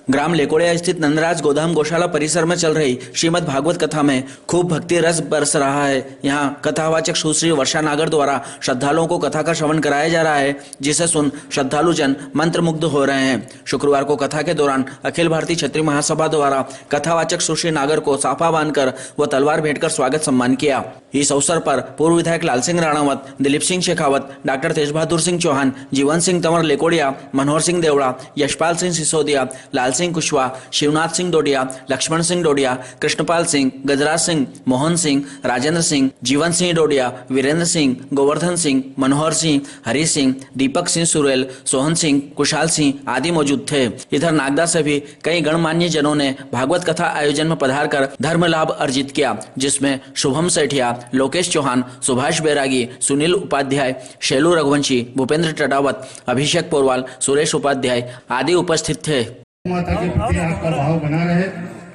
ग्राम लेकोड़िया स्थित नंदराज गोधाम गौशाला परिसर में चल रही श्रीमद् भागवत कथा में खूब भक्ति रस बरस रहा है। यहाँ कथावाचक सुश्री वर्षा नागर द्वारा श्रद्धालुओं को कथा का श्रवण कराया जा रहा है, जिसे सुन श्रद्धालु जन मंत्रमुग्ध हो रहे हैं। शुक्रवार को कथा के दौरान अखिल भारतीय क्षत्रिय महासभा द्वारा कथावाचक सुश्री नागर को साफा बांधकर व तलवार भेंटकर स्वागत सम्मान किया। इस अवसर पर पूर्व विधायक लाल सिंह राणावत, दिलीप सिंह शेखावत, डॉक्टर तेज बहादुर सिंह चौहान, जीवन सिंह तंवर लेकोड़िया, मनोहर सिंह देवड़ा, यशपाल सिंह सिसोदिया, लाल सिंह कुशवाहा, शिवनाथ सिंह डोडिया, लक्ष्मण सिंह डोडिया, कृष्णपाल सिंह, गजराज सिंह, मोहन सिंह, राजेंद्र सिंह, जीवन सिंह डोडिया, वीरेंद्र सिंह, गोवर्धन सिंह, मनोहर सिंह, हरी सिंह, दीपक सिंह सुरेल, सोहन सिंह, कुशाल सिंह आदि मौजूद थे। इधर नागदा से भी कई गणमान्य जनों ने भागवत कथा आयोजन में पधार कर धर्म लाभ अर्जित किया, जिसमें शुभम सेठिया, लोकेश चौहान, सुभाष बैरागी, सुनील उपाध्याय, शैलू रघुवंशी, भूपेंद्र टटावत, अभिषेक पोरवाल, सुरेश उपाध्याय आदि उपस्थित थे। माता के प्रति आपका भाव बना रहे।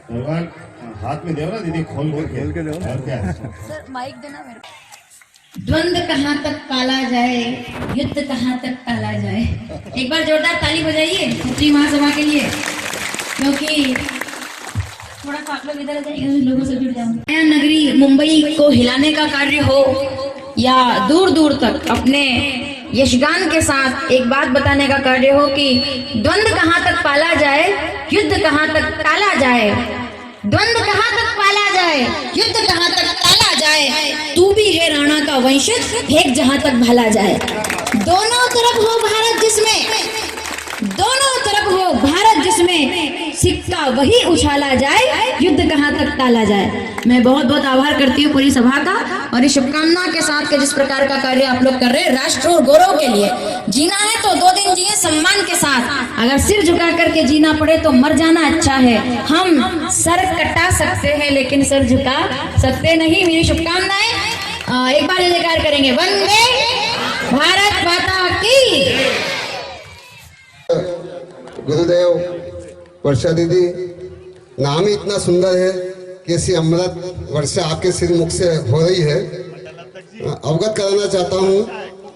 भगवान हाथ में दे ना दीदी, खोल के और क्या है? सर माइक देना मेरे को। द्वंद्व कहाँ तक पाला जाए, युद्ध कहाँ तक टाला जाए। एक बार जोरदार ताली बजाइए क्षत्रिय महासभा के लिए, क्योंकि थोड़ा सा आप लोग इधर आ जाइए, लोगों से जुड़ जाऊंगा। नया नगरी मुंबई को हिलाने का कार्य हो या दूर दूर तक अपने यशगान के साथ एक बात बताने का कार्य हो कि द्वंद्व कहाँ तक पाला जाए, युद्ध कहाँ तक टाला जाए। द्वंद्व कहाँ तक पाला जाए, युद्ध कहाँ तक टाला जाए। तू भी है राणा का वंशज, फेंक जहाँ तक भला जाए। दोनों तरफ हो भारत जिसमें, दोनों तरफ हो भारत जिसमें सिक्का वही उछाला जाए, युद्ध कहाँ तक टाला जाए। मैं बहुत बहुत आभार करती हूँ पूरी सभा का, और इस शुभकामना के साथ के जिस प्रकार का कार्य आप लोग कर रहे हैं राष्ट्र और गौरव के लिए। जीना है तो 2 दिन जिए सम्मान के साथ, अगर सिर झुका करके जीना पड़े तो मर जाना अच्छा है। हम सर कटा सकते हैं लेकिन सर झुका सकते नहीं। मेरी शुभकामनाएं। एक बार जयकार करेंगे, वंदे भारत माता की। गुरुदेव, वर्षा दीदी, नाम ही इतना सुंदर है कि ऐसी अमृत वर्षा आपके सिर मुख से हो रही है। अवगत कराना चाहता हूँ,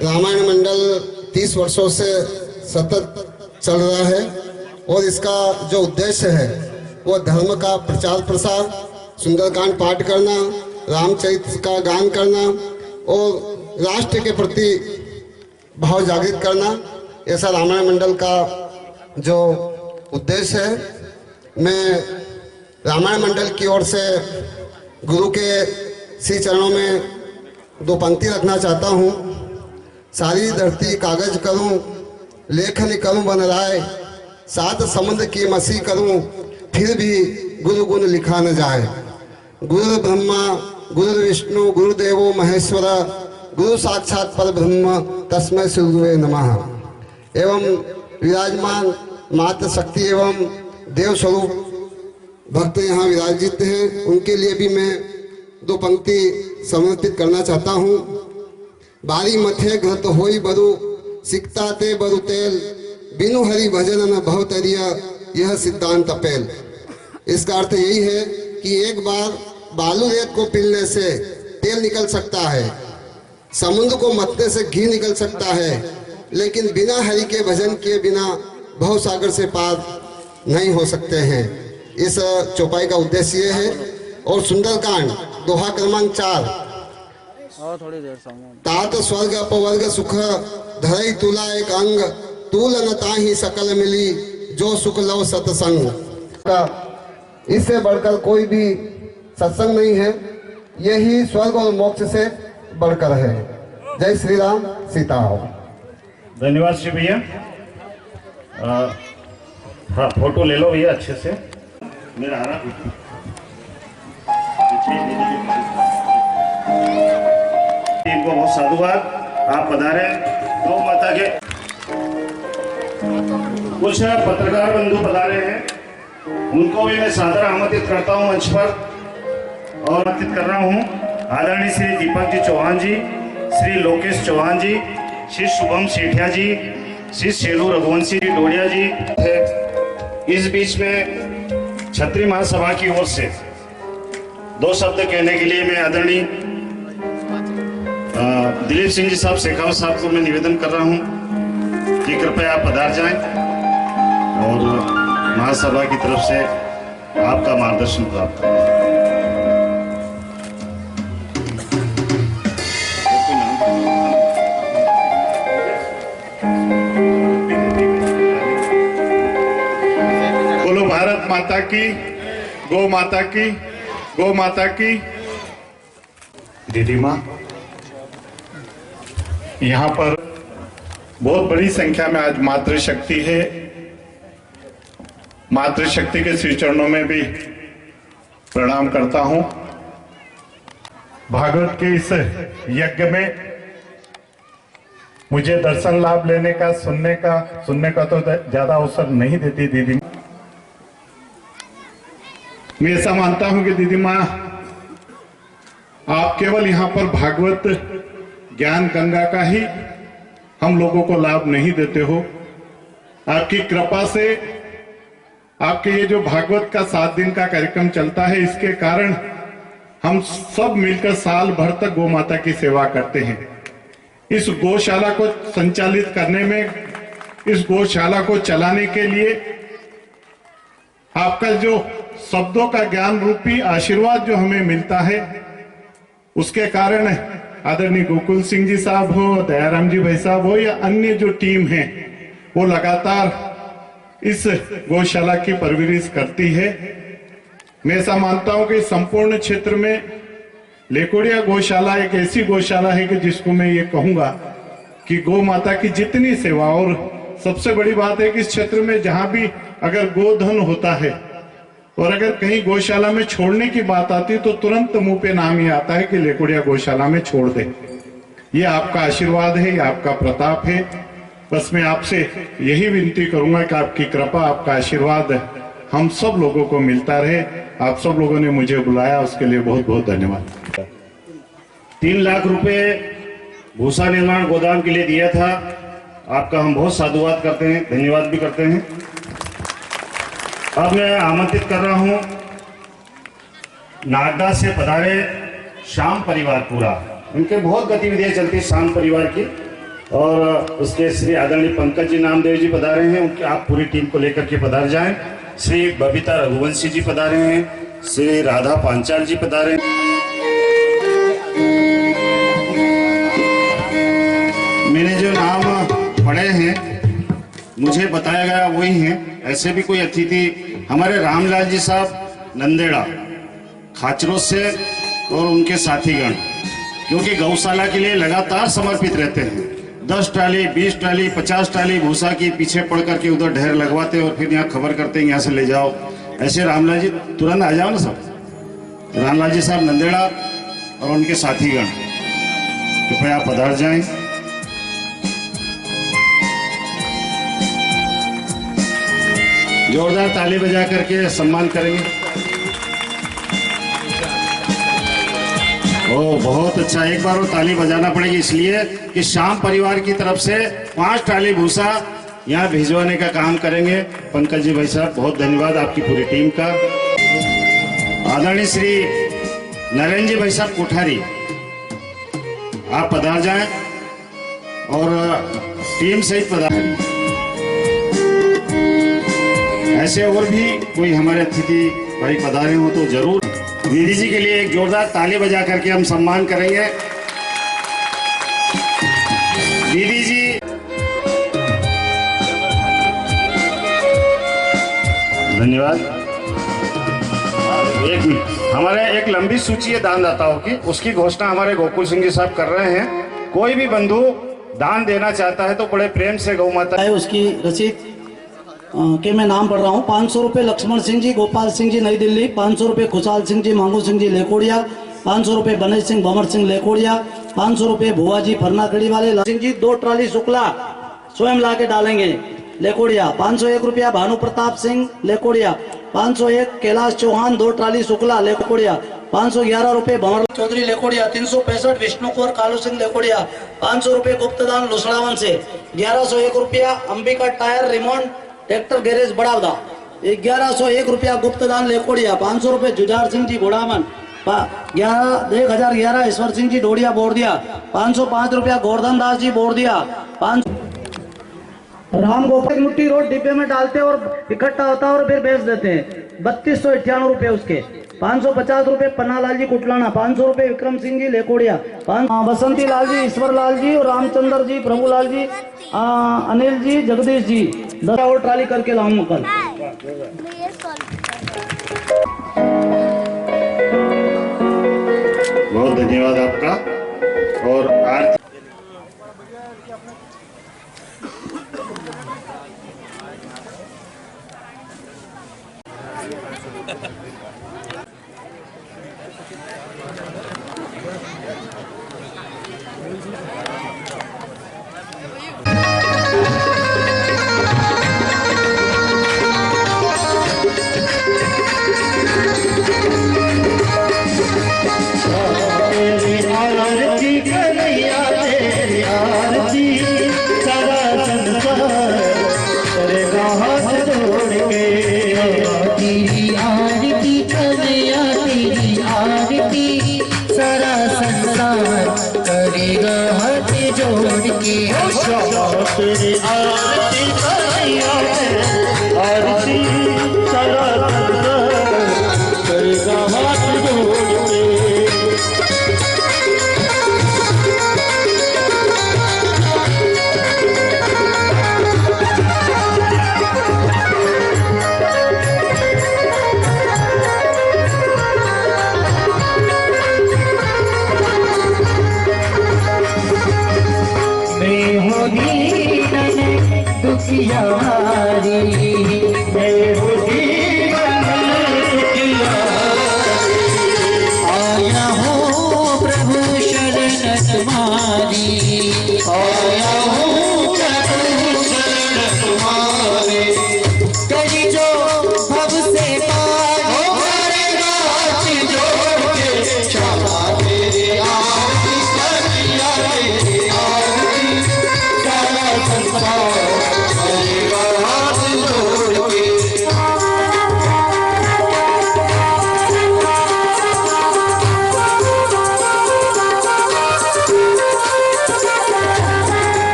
रामायण मंडल 30 वर्षों से सतत चल रहा है और इसका जो उद्देश्य है वो धर्म का प्रचार प्रसार, सुंदरकांड पाठ करना, रामचरित्र का गान करना और राष्ट्र के प्रति भाव जागृत करना, ऐसा रामायण मंडल का जो उद्देश्य है। मैं रामायण मंडल की ओर से गुरु के श्री चरणों में 2 पंक्ति रखना चाहता हूँ। सारी धरती कागज करूँ, लेखन करूँ बन राय, 7 समुद्र की मसी करूँ, फिर भी गुरु गुण लिखा न जाए। गुरु ब्रह्मा गुरु विष्णु गुरुदेवो महेश्वर, गुरु साक्षात पर ब्रह्म तस्मै श्री गुरुवे नमः। एवं विराजमान मात्र शक्ति एवं देव स्वरूप भक्त यहाँ विराजित हैं, उनके लिए भी मैं 2 पंक्ति समर्पित करना चाहता हूँ। बारी मथे घृत होई बरु, सिकता ते बरु तेल, बिनु हरि भजन न भवतरिया, यह सिद्धांत अपेल। इसका अर्थ यही है कि एक बार बालू रेत को पीलने से तेल निकल सकता है, समुद्र को मथने से घी निकल सकता है, लेकिन बिना हरि के भजन किए बिना भव सागर से पार नहीं हो सकते हैं। इस चौपाई का उद्देश्य ये है। और सुंदरकांड दोहा क्रमांक 4, तात स्वर्ग अपवर्ग सुख, धरई तुला एक अंग, तूल न ताहि सकल मिली, जो सुख लव सत्संग। इससे बढ़कर कोई भी सत्संग नहीं है, यही स्वर्ग और मोक्ष से बढ़कर है। जय श्री राम, सीताराम। धन्यवाद श्री भैया। हाँ, फोटो ले लो भैया अच्छे से। मेरा आ रहा इनको बहुत साधुवाद, आप पधारे। गौ माता के कुछ पत्रकार बंधु पधारे हैं, उनको भी मैं सादर आमंत्रित करता हूं मंच पर, और आमंत्रित कर रहा हूं आदरणीय श्री दीपक जी चौहान जी, श्री लोकेश चौहान जी, श्री शुभम सेठिया जी, श्री शैलू रघुवंशी डोडिया जी थे। इस बीच में क्षत्रिय महासभा की ओर से 2 शब्द कहने के लिए मैं आदरणीय दिलीप सिंह जी साहब शेखावत साहब को मैं निवेदन कर रहा हूं कि कृपया आप पधार जाएं और महासभा की तरफ से आपका मार्गदर्शन प्राप्त है। बोलो भारत माता की, गौ माता की, गौ माता की। दीदी माँ, यहाँ पर बहुत बड़ी संख्या में आज मातृशक्ति है। मातृशक्ति के श्री चरणों में भी प्रणाम करता हूँ। भागवत के इस यज्ञ में मुझे दर्शन लाभ लेने का, सुनने का तो ज्यादा अवसर नहीं देती दीदी माँ। मैं ऐसा मानता हूं कि दीदी माँ, आप केवल यहाँ पर भागवत ज्ञान गंगा का ही हम लोगों को लाभ नहीं देते हो। आपकी कृपा से आपके ये जो भागवत का 7 दिन का कार्यक्रम चलता है, इसके कारण हम सब मिलकर साल भर तक गौ माता की सेवा करते हैं। इस गौशाला को संचालित करने में, इस गौशाला को चलाने के लिए आपका जो शब्दों का ज्ञान रूपी आशीर्वाद जो हमें मिलता है, उसके कारण आदरणीय गोकुल सिंह जी साहब हो, दयाराम जी भाई साहब हो या अन्य जो टीम है, वो लगातार इस गौशाला की परवरिश करती है। मैं ऐसा मानता हूं कि संपूर्ण क्षेत्र में लेकोड़िया गौशाला एक ऐसी गौशाला है कि जिसको मैं ये कहूंगा कि गौ माता की जितनी सेवा, और सबसे बड़ी बात है कि इस क्षेत्र में जहां भी अगर गोधन होता है और अगर कहीं गौशाला में छोड़ने की बात आती है तो तुरंत मुंह पे नाम ही आता है कि लेकोड़िया गौशाला में छोड़ दे। ये आपका आशीर्वाद है, ये आपका प्रताप है। बस मैं आपसे यही विनती करूंगा कि आपकी कृपा, आपका आशीर्वाद हम सब लोगों को मिलता रहे। आप सब लोगों ने मुझे बुलाया, उसके लिए बहुत बहुत धन्यवाद। 3 लाख रुपए भूसा निर्माण गोदाम के लिए दिया था। आपका हम बहुत साधुवाद करते हैं, धन्यवाद भी करते हैं। अब मैं आमंत्रित कर रहा हूं नागदा से पधारे श्याम परिवार पूरा। उनके बहुत गतिविधियां चलती है श्याम परिवार की, और उसके श्री आदरणीय पंकज जी नामदेव जी पधारे हैं। उनके आप पूरी टीम को लेकर के पधार जाएं। श्री बबीता रघुवंशी जी पधारे हैं, श्री राधा पांचाल जी पधारे हैं। मैंने जो नाम पढ़े हैं, मुझे बताया गया वही हैं। ऐसे भी कोई अतिथि हमारे रामलाल जी साहब नंदेड़ा खाचरों से और उनके साथीगण, क्योंकि गौशाला के लिए लगातार समर्पित रहते हैं। 10 ट्राली, 20 ट्राली, 50 ट्राली भूसा की पीछे पड़ करके उधर ढेर लगवाते और फिर यहाँ खबर करते हैं यहाँ से ले जाओ। ऐसे रामलाल जी तुरंत आ जाओ ना सब। रामलाल जी साहब नंदेड़ा और उनके साथीगण कृपया पधार जाएं। जोरदार ताली बजा करके सम्मान करेंगे। ओ बहुत अच्छा, एक बार वो ताली बजाना पड़ेगी, इसलिए कि श्याम परिवार की तरफ से 5 ट्राली भूसा यहाँ भिजवाने का काम करेंगे। पंकज जी भाई साहब, बहुत धन्यवाद आपकी पूरी टीम का। आदरणीय श्री नरेंद्र जी भाई साहब कोठारी, आप पधार जाएं और टीम सहित पधार। ऐसे और भी कोई हमारे अतिथि भाई पधारे हो तो जरूर दीदी जी के लिए एक जोरदार ताली बजा करके हम सम्मान करेंगे। दीदी जी धन्यवाद। एक मिनट, हमारे एक लंबी सूची है दानदाताओं की, उसकी घोषणा हमारे गोकुल सिंह जी साहब कर रहे हैं। कोई भी बंधु दान देना चाहता है तो बड़े प्रेम से गौ माता है उसकी रसीद के मैं नाम पढ़ रहा हूँ। 500 रुपये लक्ष्मण सिंह जी, गोपाल सिंह जी नई दिल्ली। 500 रुपये खुशहाल सिंह जी, मांगू सिंह जी लेकोड़िया। 500 रुपये बनेश सिंह, भंवर सिंह लेकोड़िया। 500 रुपये भुआ जी फरनाखड़ी वाले सिंह जी, 2 ट्राली शुक्ला स्वयं ला के डालेंगे लेकोड़िया। 501 रुपया भानु प्रताप सिंह लेकोड़िया। 501 कैलाश चौहान, 2 ट्राली शुक्ला लेकोड़िया। 511 रुपये भंवर चौधरी लेकोड़िया। 365 विष्णु कुंवर कालू सिंह लेकोड़िया। 500 रुपये गुप्तदान लुसड़ावन से। 1101 रुपया Ambika tyre remote tractor garage Badawada. 1101 रुपया गुप्तदान लेकोड़िया। 500 रुपये जुझार सिंह जी घोड़ामन। 1011 ईश्वर सिंह जी डोडिया बोर्दिया। 505 रुपया गोवर्धन दास जी बोर्दिया। राम गोपाल मुट्ठी रोड डिब्बे में डालते और इकट्ठा होता है और फिर बेच देते हैं। 3298 रुपए उसके। 550 रुपए पन्ना लाल जी कुटलाना, 500 रुपए विक्रम सिंह जी लेकोड़िया, बसंती लाल जी, ईश्वर लाल जी और रामचंद्र जी, प्रभुलाल जी, अनिल जी, जगदीश जी। 10 और ट्राली करके लाऊंगा कल। बहुत धन्यवाद आपका। और आरती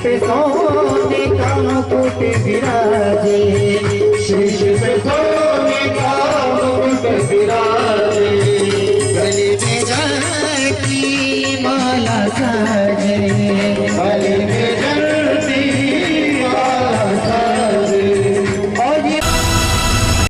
पे सोने का मुकुट विराजे,